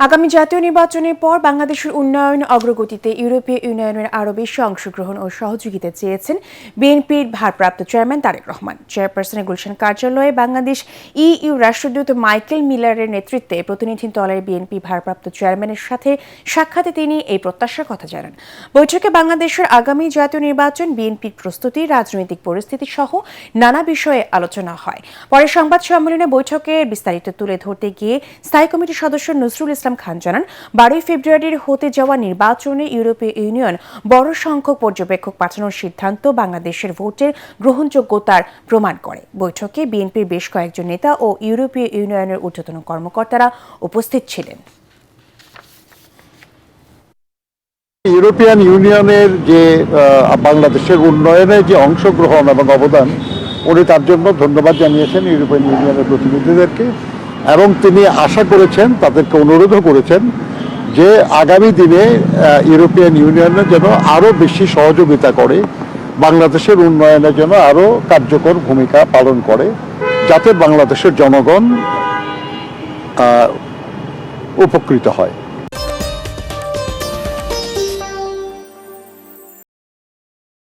আগামী জাতীয় নির্বাচনের পর বাংলাদেশের উন্নয়ন অগ্রগতিতে ইউরোপীয় ইউনিয়নের আরও বেশি অংশগ্রহণ ও সহযোগিতা চেয়েছেন বিএনপির ভারপ্রাপ্ত চেয়ারম্যান তারেক রহমান। চেয়ারপারসনের গুলশান কার্যালয়ে বাংলাদেশ ইইউ রাষ্ট্রদূত মাইকেল মিলারের নেতৃত্বে প্রতিনিধি দলের বিএনপি ভারপ্রাপ্ত চেয়ারম্যানের সাথে সাক্ষাতে তিনি এই প্রত্যাশার কথা জানান। বৈঠকে বাংলাদেশের আগামী জাতীয় নির্বাচন, বিএনপির প্রস্তুতি, রাজনৈতিক পরিস্থিতি সহ নানা বিষয়ে আলোচনা হয়। পরে সংবাদ সম্মেলনে বৈঠকের বিস্তারিত তুলে ধরতে গিয়ে স্থায়ী কমিটির সদস্য নজরুল ইসলাম খান জানান, 12 ফেব্রুয়ারির হতে যাওয়া নির্বাচনে ইউরোপীয় ইউনিয়ন বড় সংখ্যক পর্যবেক্ষক পাঠানোর সিদ্ধান্ত বাংলাদেশের ভোটের গ্রহণযোগ্যতার প্রমাণ করে। বৈঠকে বিএনপির বেশ কয়েকজন নেতা ও ইউরোপীয় ইউনিয়নের ঊর্ধ্বতন কর্মকর্তারা উপস্থিত ছিলেন। ইউরোপিয়ান ইউনিয়নের যে বাংলাদেশের উন্নয়নে যে অংশগ্রহণ এবং অবদান, উনি তার জন্য ধন্যবাদ জানিয়েছেন ইউরোপিয়ান ইউনিয়নের প্রতিনিধিদেরকে, এবং তিনি আশা করেছেন, তাদেরকে অনুরোধও করেছেন যে আগামী দিনে ইউরোপিয়ান ইউনিয়নের যেন আরও বেশি সহযোগিতা করে, বাংলাদেশের উন্নয়নের জন্য আরও কার্যকর ভূমিকা পালন করে, যাতে বাংলাদেশের জনগণ উপকৃত হয়।